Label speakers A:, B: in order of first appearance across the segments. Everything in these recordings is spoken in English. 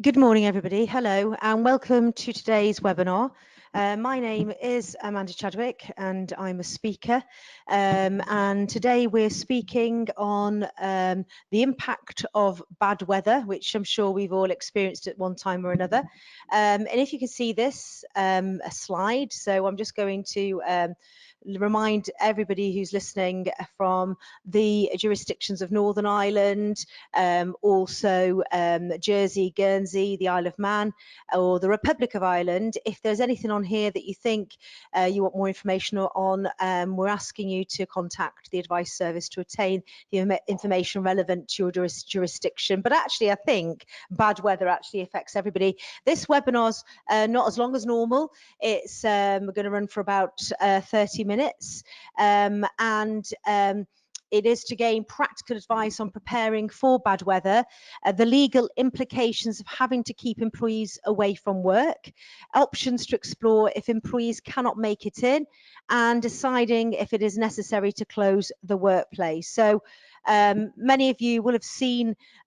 A: Good morning, everybody. Hello, and welcome to today's webinar. My name is Amanda Chadwick, and I'm a speaker. And today we're speaking on the impact of bad weather, which I'm sure we've all experienced at one time or another. And if you can see this, a slide, so I'm just going to remind everybody who's listening from the jurisdictions of Northern Ireland, also Jersey, Guernsey, the Isle of Man, or the Republic of Ireland. If there's anything on here that you think you want more information on, we're asking you to contact the advice service to obtain the information relevant to your jurisdiction. But actually, I think bad weather actually affects everybody. This webinar's not as long as normal. It's going to run for about 30 minutes. It is to gain practical advice on preparing for bad weather, the legal implications of having to keep employees away from work, options to explore if employees cannot make it in, and deciding if it is necessary to close the workplace. So many of you will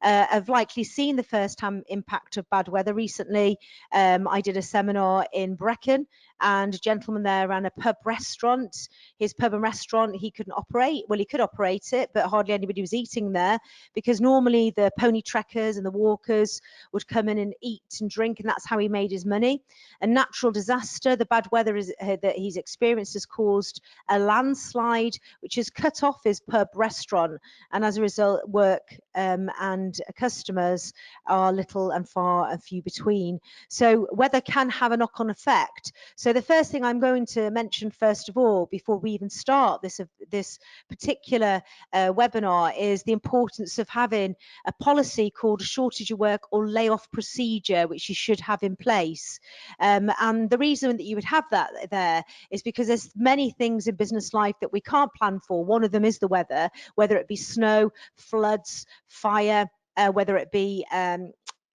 A: have likely seen the first-hand impact of bad weather recently. I did a seminar in Brecon, and a gentleman there ran a pub restaurant. His pub and restaurant, he couldn't operate. Well, he could operate it, but hardly anybody was eating there, because normally the pony trekkers and the walkers would come in and eat and drink, and that's how he made his money. A natural disaster, the bad weather that he's experienced, has caused a landslide, which has cut off his pub restaurant, and as a result, work and customers are little and far and few between. So weather can have a knock-on effect. So the first thing I'm going to mention first of all, before we even start this particular webinar, is the importance of having a policy called a shortage of work or layoff procedure, which you should have in place. And the reason that you would have that there is because there's many things in business life that we can't plan for. One of them is the weather, whether it be snow, floods, fire, whether it be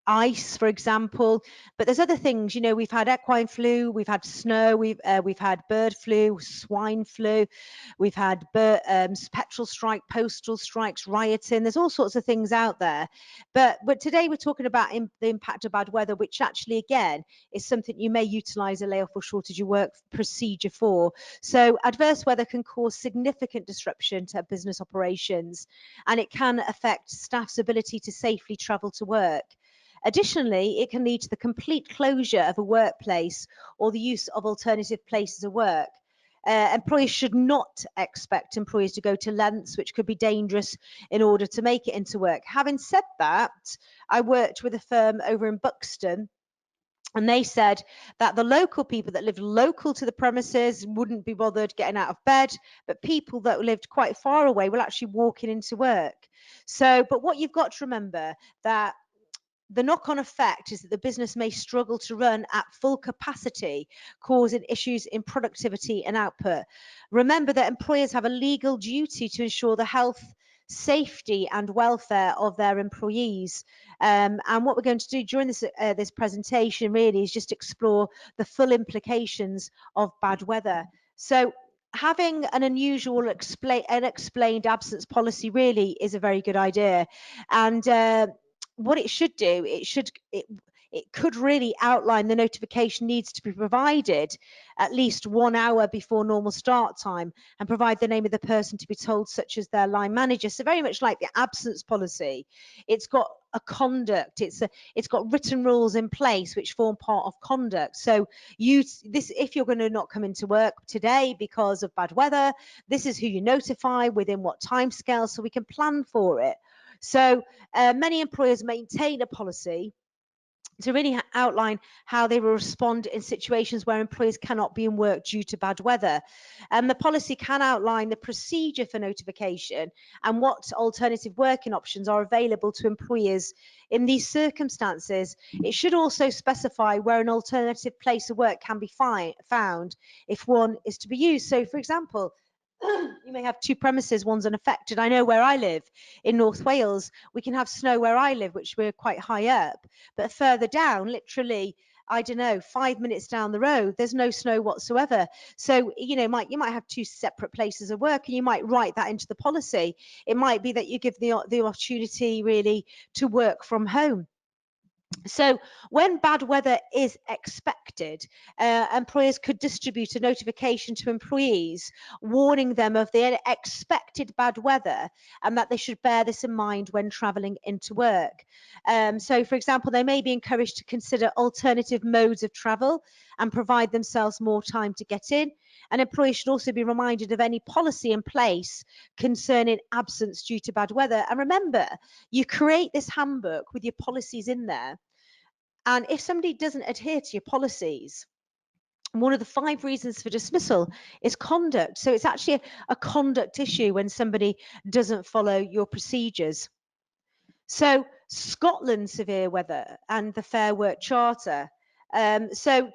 A: ice, for example. But there's other things, you know, we've had equine flu, we've had snow, we've had bird flu, swine flu, we've had petrol strike, postal strikes, rioting. There's all sorts of things out there. But today we're talking about the impact of bad weather, which actually, again, is something you may utilize a layoff or shortage of work procedure for. So adverse weather can cause significant disruption to business operations, and it can affect staff's ability to safely travel to work. Additionally, it can lead to the complete closure of a workplace or the use of alternative places of work. Employers should not expect employees to go to lengths which could be dangerous in order to make it into work. Having said that, I worked with a firm over in Buxton, and they said that the local people that lived local to the premises wouldn't be bothered getting out of bed, but people that lived quite far away were actually walking into work. So, but what you've got to remember, that the knock-on effect is that the business may struggle to run at full capacity, causing issues in productivity and output. Remember that employers have a legal duty to ensure the health, safety and welfare of their employees. And what we're going to do during this presentation really is just explore the full implications of bad weather. So having an unusual unexplained absence policy really is a very good idea. And what it should do, it could really outline the notification needs to be provided at least 1 hour before normal start time, and provide the name of the person to be told, such as their line manager. So very much like the absence policy, it's got a conduct, it's got written rules in place which form part of conduct. So if you're going to not come into work today because of bad weather, this is who you notify, within what time scale, so we can plan for it. So many employers maintain a policy to really outline how they will respond in situations where employees cannot be in work due to bad weather. The policy can outline the procedure for notification and what alternative working options are available to employers in these circumstances. It should also specify where an alternative place of work can be found if one is to be used. So, for example, you may have two premises, one's unaffected. I know where I live in North Wales, we can have snow where I live, which we're quite high up, but further down, literally, I don't know, 5 minutes down the road, there's no snow whatsoever. So, you know, you might have two separate places of work, and you might write that into the policy. It might be that you give the opportunity really to work from home. So when bad weather is expected, employers could distribute a notification to employees warning them of the expected bad weather and that they should bear this in mind when travelling into work. So, for example, they may be encouraged to consider alternative modes of travel and provide themselves more time to get in. And employees should also be reminded of any policy in place concerning absence due to bad weather. And remember, you create this handbook with your policies in there. And if somebody doesn't adhere to your policies, one of the 5 reasons for dismissal is conduct. So it's actually a conduct issue when somebody doesn't follow your procedures. So Scotland severe weather and the Fair Work Charter. So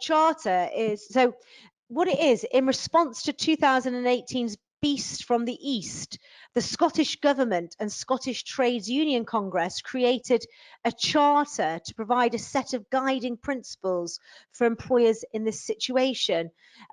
A: what it is, in response to 2018's Beast from the East, the Scottish Government and Scottish Trades Union Congress created a charter to provide a set of guiding principles for employers in this situation.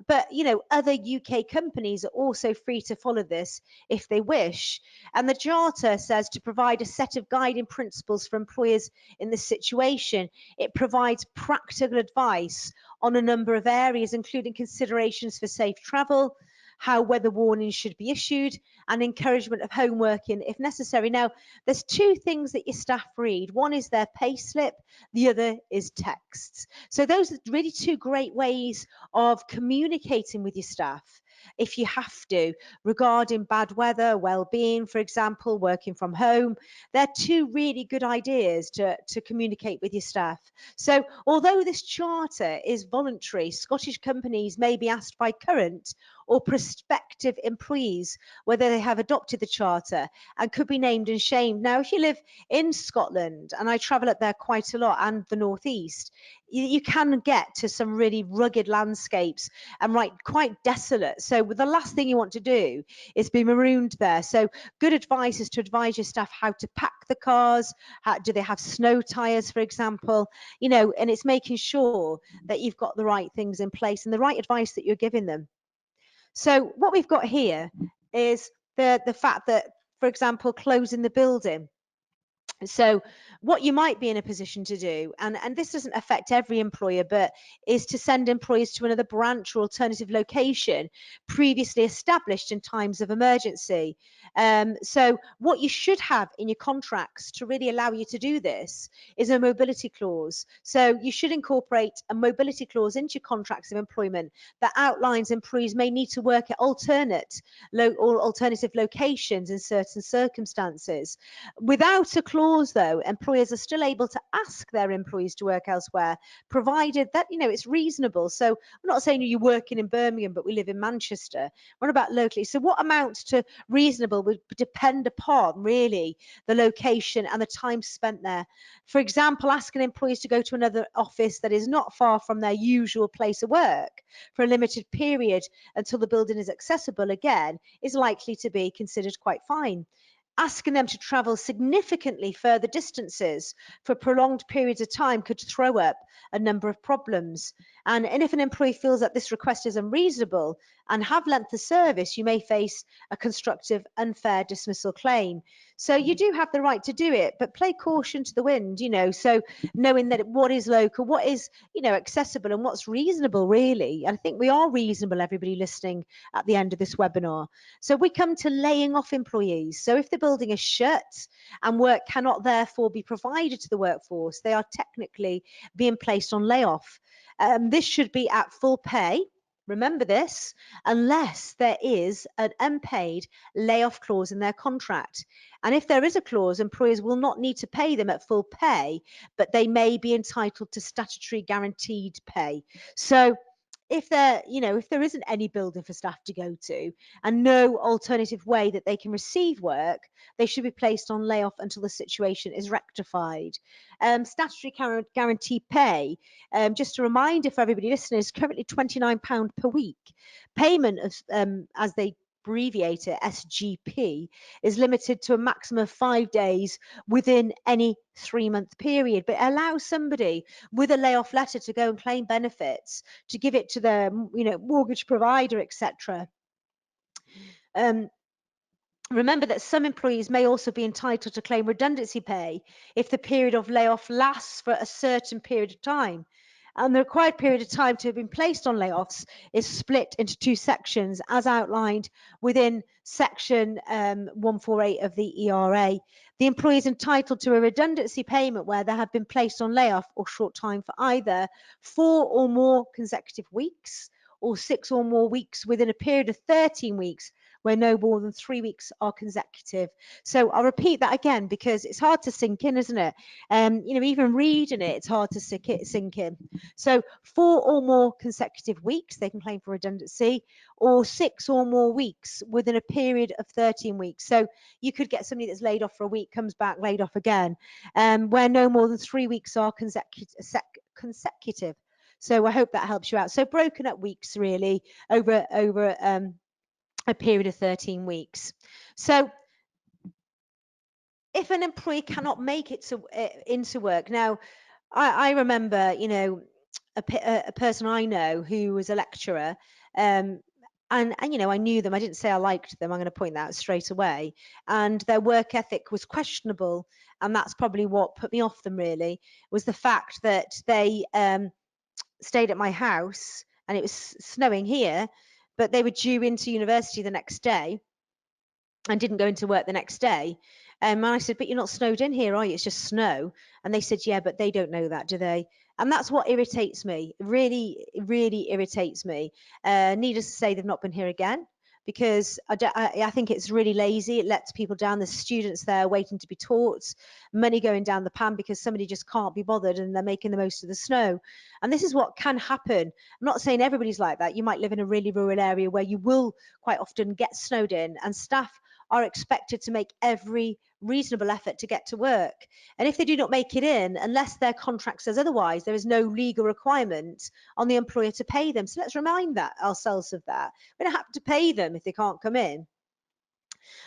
A: But, other UK companies are also free to follow this if they wish. And the charter says to provide a set of guiding principles for employers in this situation. It provides practical advice on a number of areas, including considerations for safe travel, how weather warnings should be issued, and encouragement of home working if necessary. Now, there's 2 things that your staff read. One is their pay slip, the other is texts. So those are really 2 great ways of communicating with your staff, if you have to, regarding bad weather, well-being, for example, working from home. They're 2 really good ideas to communicate with your staff. So although this charter is voluntary, Scottish companies may be asked by current or prospective employees whether they have adopted the charter and could be named and shamed. Now, if you live in Scotland, and I travel up there quite a lot, and the northeast, you can get to some really rugged landscapes and quite desolate. So the last thing you want to do is be marooned there. So good advice is to advise your staff how to pack the cars. Do they have snow tires, for example? And it's making sure that you've got the right things in place and the right advice that you're giving them. So what we've got here is the fact that, for example, closing the building. So what you might be in a position to do, and this doesn't affect every employer, but is to send employees to another branch or alternative location previously established in times of emergency. So what you should have in your contracts to really allow you to do this is a mobility clause. So you should incorporate a mobility clause into your contracts of employment that outlines employees may need to work at alternative locations in certain circumstances. Without a clause, though, employers are still able to ask their employees to work elsewhere, provided that, it's reasonable. So I'm not saying you're working in Birmingham, but we live in Manchester. What about locally? So what amounts to reasonable would depend upon, really, the location and the time spent there. For example, asking employees to go to another office that is not far from their usual place of work for a limited period until the building is accessible again is likely to be considered quite fine. Asking them to travel significantly further distances for prolonged periods of time could throw up a number of problems. And if an employee feels that this request is unreasonable and have length of service, you may face a constructive unfair dismissal claim. So you do have the right to do it, but play caution to the wind, so knowing that what is local, what is, accessible, and what's reasonable, really. I think we are reasonable, everybody listening at the end of this webinar. So we come to laying off employees. So if the building is shut and work cannot therefore be provided to the workforce, they are technically being placed on layoff. This should be at full pay. Remember this, unless there is an unpaid layoff clause in their contract. And if there is a clause, employers will not need to pay them at full pay, but they may be entitled to statutory guaranteed pay. So if there isn't any building for staff to go to and no alternative way that they can receive work, they should be placed on layoff until the situation is rectified. Statutory guaranteed pay, just a reminder for everybody listening, is currently £29 per week. Payment of, as they abbreviate it, SGP, is limited to a maximum of 5 days within any 3-month period, but it allows somebody with a layoff letter to go and claim benefits, to give it to their mortgage provider, etc. Remember that some employees may also be entitled to claim redundancy pay if the period of layoff lasts for a certain period of time. And the required period of time to have been placed on layoffs is split into two sections as outlined within section 148 of the ERA. The employee is entitled to a redundancy payment where they have been placed on layoff or short time for either 4 or more consecutive weeks or 6 or more weeks within a period of 13 weeks where no more than 3 weeks are consecutive. So I'll repeat that again because it's hard to sink in, isn't it? Even reading it, it's hard to sink in. So 4 or more consecutive weeks, they can claim for redundancy, or 6 or more weeks within a period of 13 weeks. So you could get somebody that's laid off for a week, comes back, laid off again, where no more than 3 weeks are consecutive. So I hope that helps you out. So broken up weeks really over a period of 13 weeks. So if an employee cannot make it into work, now I remember, a person I know who was a lecturer, and I knew them. I didn't say I liked them. I'm going to point that out straight away. And their work ethic was questionable, and that's probably what put me off them. Really, was the fact that they stayed at my house, and it was snowing here, but they were due into university the next day and didn't go into work the next day. And I said, but you're not snowed in here, are you? It's just snow. And they said, yeah, but they don't know that, do they? And that's what irritates me. Really, really irritates me. Needless to say, they've not been here again because I think it's really lazy. It lets people down. There's students there waiting to be taught, money going down the pan because somebody just can't be bothered and they're making the most of the snow. And this is what can happen. I'm not saying everybody's like that. You might live in a really rural area where you will quite often get snowed in, and staff are expected to make every reasonable effort to get to work. And if they do not make it in, unless their contract says otherwise, there is no legal requirement on the employer to pay them. So let's remind ourselves of that. We don't have to pay them if they can't come in.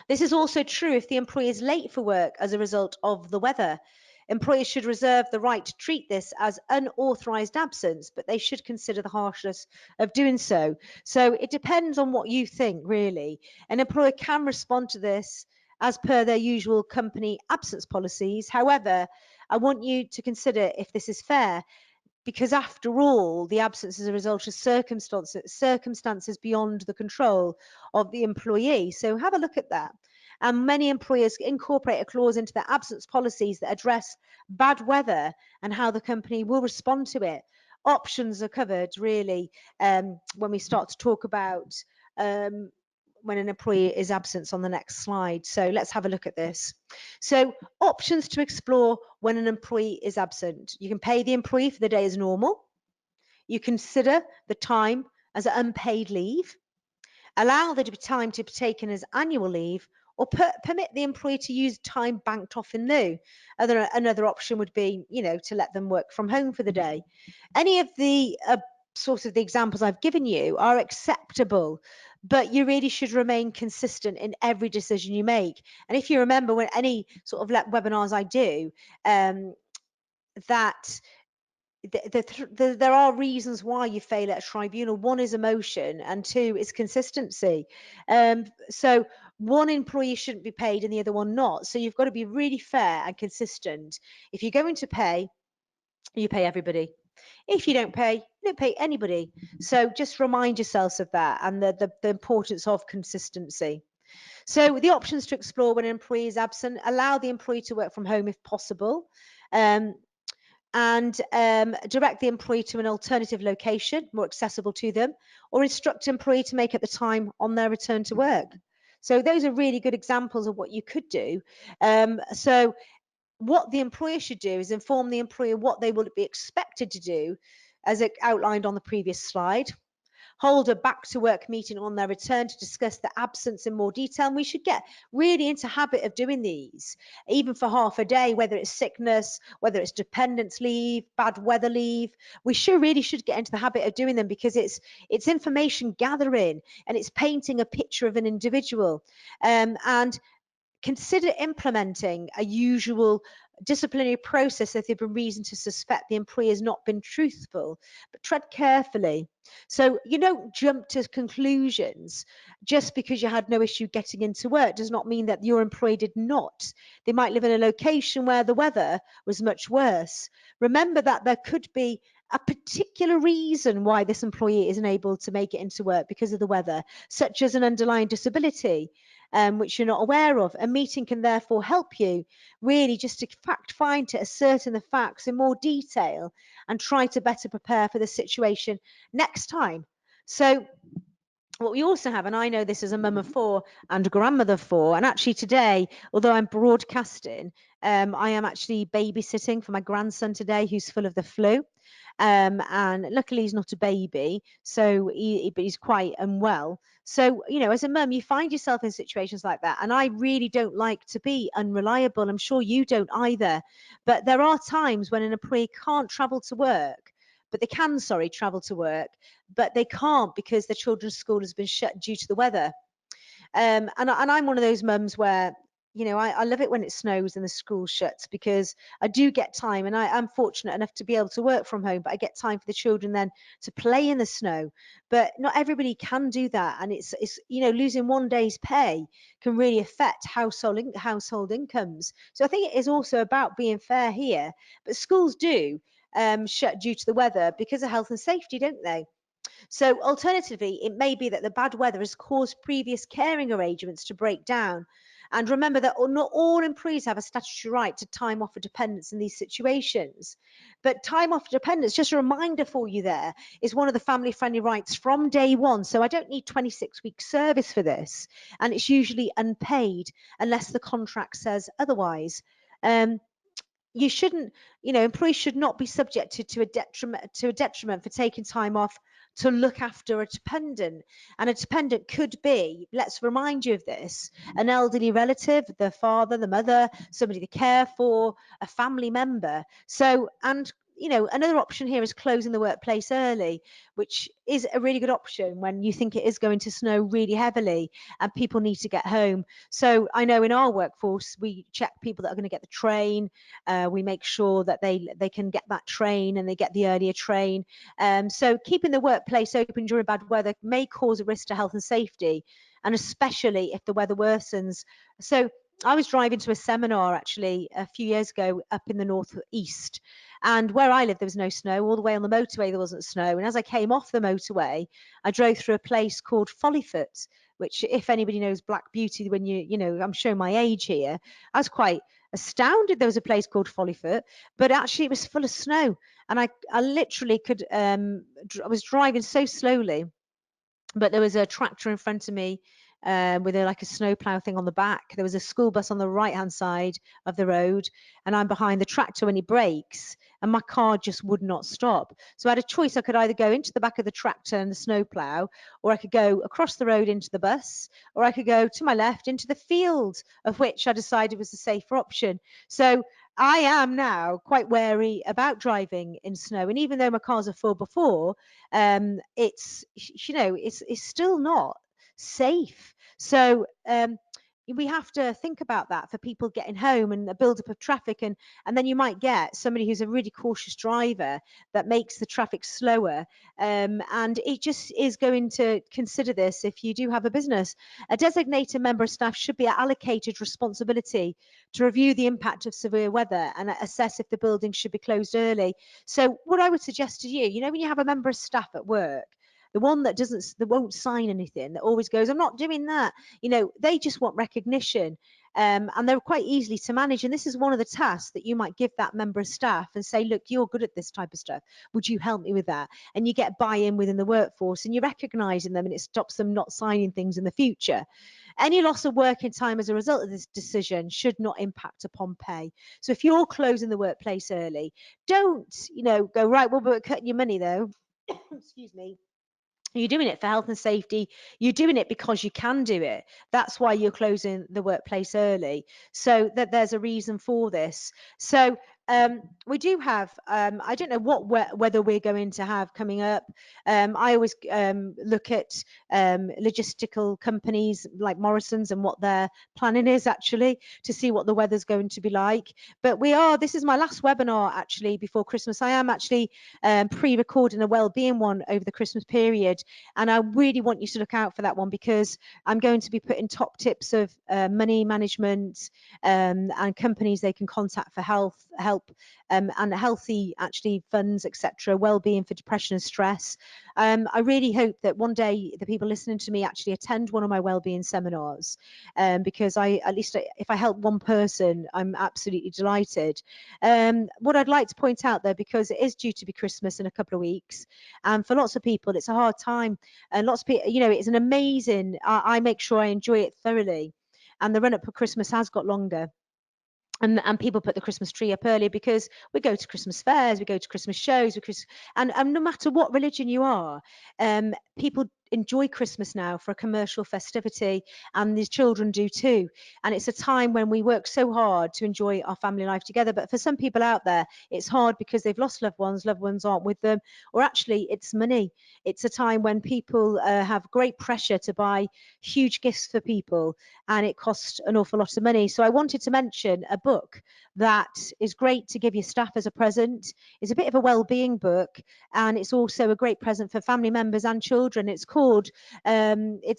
A: This is also true if the employee is late for work as a result of the weather. Employers should reserve the right to treat this as unauthorised absence, but they should consider the harshness of doing so. So it depends on what you think, really. An employer can respond to this as per their usual company absence policies. However, I want you to consider if this is fair, because after all, the absence is a result of circumstances beyond the control of the employee. So have a look at that. And many employers incorporate a clause into their absence policies that address bad weather and how the company will respond to it. Options are covered really when we start to talk about when an employee is absent on the next slide. So let's have a look at this. So options to explore when an employee is absent. You can pay the employee for the day as normal. You consider the time as unpaid leave. Allow the time to be taken as annual leave, or permit the employee to use time banked off in lieu. Another option would be, to let them work from home for the day. Any of the sort of the examples I've given you are acceptable, but you really should remain consistent in every decision you make. And if you remember, when any sort of webinars I do, that there are reasons why you fail at a tribunal. One is emotion, and two is consistency. So one employee shouldn't be paid and the other one not. So you've got to be really fair and consistent. If you're going to pay, you pay everybody. If you don't pay, you don't pay anybody. So just remind yourselves of that and the importance of consistency. So the options to explore when an employee is absent: allow the employee to work from home if possible. And direct the employee to an alternative location, more accessible to them, or instruct employee to make up the time on their return to work. So those are really good examples of what you could do. So what the employer should do is inform the employer what they will be expected to do, as outlined on the previous slide. Hold a back to work meeting on their return to discuss the absence in more detail. And we should get really into habit of doing these, even for half a day, whether it's sickness, whether it's dependence leave, bad weather leave. We really should get into the habit of doing them, because it's information gathering and it's painting a picture of an individual. And consider implementing a usual disciplinary process if there's been reason to suspect the employee has not been truthful, but tread carefully. So you don't jump to conclusions. Just because you had no issue getting into work does not mean that your employee did not. They might live in a location where the weather was much worse. Remember that there could be a particular reason why this employee isn't able to make it into work because of the weather, such as an underlying disability, which you're not aware of. A meeting can therefore help you really just to fact find, to ascertain the facts in more detail and try to better prepare for the situation next time. So what we also have, and I know this as a mum of four and a grandmother of four, and actually today, although I'm broadcasting, I am actually babysitting for my grandson today who's full of the flu. And luckily he's not a baby, so but he's quite unwell. So, you know, as a mum, you find yourself in situations like that. And I really don't like to be unreliable. I'm sure you don't either. But there are times when an employee can't travel to work, but they can, sorry, travel to work, but they can't because the children's school has been shut due to the weather. And I'm one of those mums where, you know, I love it when it snows and the school shuts because I do get time, and I'm fortunate enough to be able to work from home, but I get time for the children then to play in the snow. But not everybody can do that, and it's you know, losing one day's pay can really affect household incomes. So I think it is also about being fair here. But schools do shut due to the weather because of health and safety, don't they? So alternatively, it may be that the bad weather has caused previous caring arrangements to break down. And remember that not all employees have a statutory right to time off for dependents in these situations. But time off for dependents, just a reminder for you there, is one of the family-friendly rights from day one. So I don't need 26-week service for this. And it's usually unpaid unless the contract says otherwise. You shouldn't, you know, employees should not be subjected to a detriment for taking time off to look after a dependent. And a dependent could be, let's remind you of this, an elderly relative, the father, the mother, somebody to care for, a family member. So, and you know, another option here is closing the workplace early, which is a really good option when you think it is going to snow really heavily and people need to get home. So I know in our workforce, we check people that are going to get the train. We make sure that they can get that train and they get the earlier train. So keeping the workplace open during bad weather may cause a risk to health and safety, and especially if the weather worsens. So I was driving to a seminar actually a few years ago up in the northeast, and where I live there was no snow. All the way on the motorway there wasn't snow, and as I came off the motorway I drove through a place called Follyfoot, which, if anybody knows Black Beauty, when you know, I'm showing my age here, I was quite astounded there was a place called Follyfoot, but actually it was full of snow, and I literally could I was driving so slowly, but there was a tractor in front of me with like a snowplow thing on the back. There was a school bus on the right hand side of the road, and I'm behind the tractor when he brakes, and my car just would not stop. So I had a choice. I could either go into the back of the tractor and the snowplow, or I could go across the road into the bus, or I could go to my left into the field, of which I decided was the safer option. So I am now quite wary about driving in snow, and even though my cars are full before, it's, you know, it's still not safe. So we have to think about that for people getting home and the build-up of traffic, and then you might get somebody who's a really cautious driver that makes the traffic slower, and it just is going to consider this if you do have a business. A designated member of staff should be allocated responsibility to review the impact of severe weather and assess if the building should be closed early. So what I would suggest to you, you know, when you have a member of staff at work, the one that won't sign anything, that always goes, I'm not doing that, you know, they just want recognition. And they're quite easily to manage. And this is one of the tasks that you might give that member of staff and say, look, you're good at this type of stuff. Would you help me with that? And you get buy-in within the workforce, and you're recognizing them, and it stops them not signing things in the future. Any loss of working time as a result of this decision should not impact upon pay. So if you're closing the workplace early, don't, you know, go, right, well, we're cutting your money though. Excuse me. You're doing it for health and safety. You're doing it because you can do it. That's why you're closing the workplace early. So that there's a reason for this. So We do have, I don't know what weather we're going to have coming up. I always look at logistical companies like Morrison's and what their planning is actually to see what the weather's going to be like. But this is my last webinar actually before Christmas. I am actually pre-recording a wellbeing one over the Christmas period. And I really want you to look out for that one because I'm going to be putting top tips of money management and companies they can contact for help, and healthy actually funds, etc., well-being for depression and stress. I really hope that one day the people listening to me actually attend one of my well-being seminars, because at least if I help one person, I'm absolutely delighted. What I'd like to point out though, because it is due to be Christmas in a couple of weeks, and for lots of people it's a hard time, and lots of people, it's an amazing, I make sure I enjoy it thoroughly, and the run up for Christmas has got longer. And people put the Christmas tree up earlier because we go to Christmas fairs, we go to Christmas shows, and no matter what religion you are, people enjoy Christmas now for a commercial festivity, and these children do too. And it's a time when we work so hard to enjoy our family life together. But for some people out there, it's hard because they've lost loved ones aren't with them, or actually it's money. It's a time when people have great pressure to buy huge gifts for people, and it costs an awful lot of money. So I wanted to mention a book that is great to give your staff as a present. It's a bit of a well-being book, and it's also a great present for family members and children. It's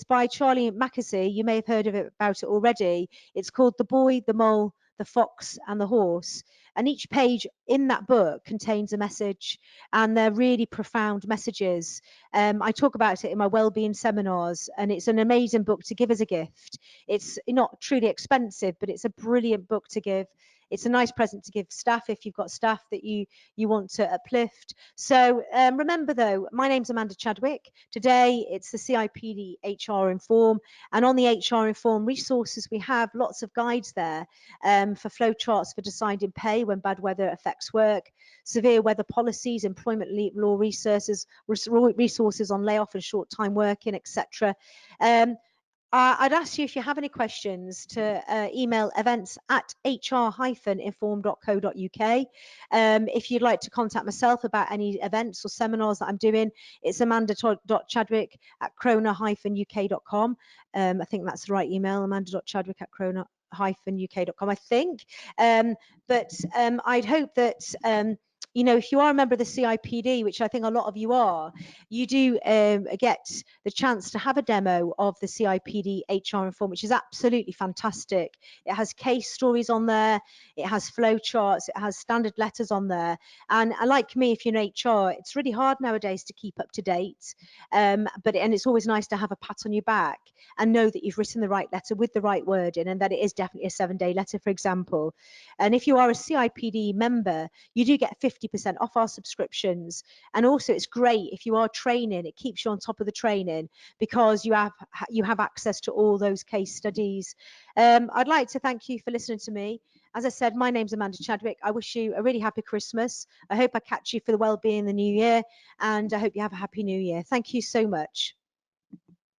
A: by Charlie Mackesy. You may have heard about it already. It's called The Boy, the Mole, the Fox and the Horse. And each page in that book contains a message, and they're really profound messages. I talk about it in my wellbeing seminars, and it's an amazing book to give as a gift. It's not truly expensive, but it's a brilliant book to give. It's a nice present to give staff if you've got staff that you want to uplift. So remember though, my name's Amanda Chadwick. Today it's the CIPD HR Inform, and on the HR Inform resources we have lots of guides there for flowcharts for deciding pay when bad weather affects work, severe weather policies, employment law resources on layoff and short time working, etc. I'd ask you, if you have any questions, to email events@hr-inform.co.uk. If you'd like to contact myself about any events or seminars that I'm doing, it's amanda.chadwick@crona-uk.com. I think that's the right email, amanda.chadwick@crona-uk.com, I think. But I'd hope that if you are a member of the CIPD, which I think a lot of you are, you do get the chance to have a demo of the CIPD HR Inform, which is absolutely fantastic. It has case stories on there, it has flow charts, it has standard letters on there. And like me, if you're in HR, it's really hard nowadays to keep up to date. And it's always nice to have a pat on your back and know that you've written the right letter with the right word in, and that it is definitely a 7-day letter, for example. And if you are a CIPD member, you do get 50% off our subscriptions. And also it's great if you are training, it keeps you on top of the training because you have access to all those case studies. I'd like to thank you for listening to me. As I said, my name's Amanda Chadwick. I wish you a really happy Christmas. I hope I catch you for the wellbeing in the new year, and I hope you have a happy new year. Thank you so much.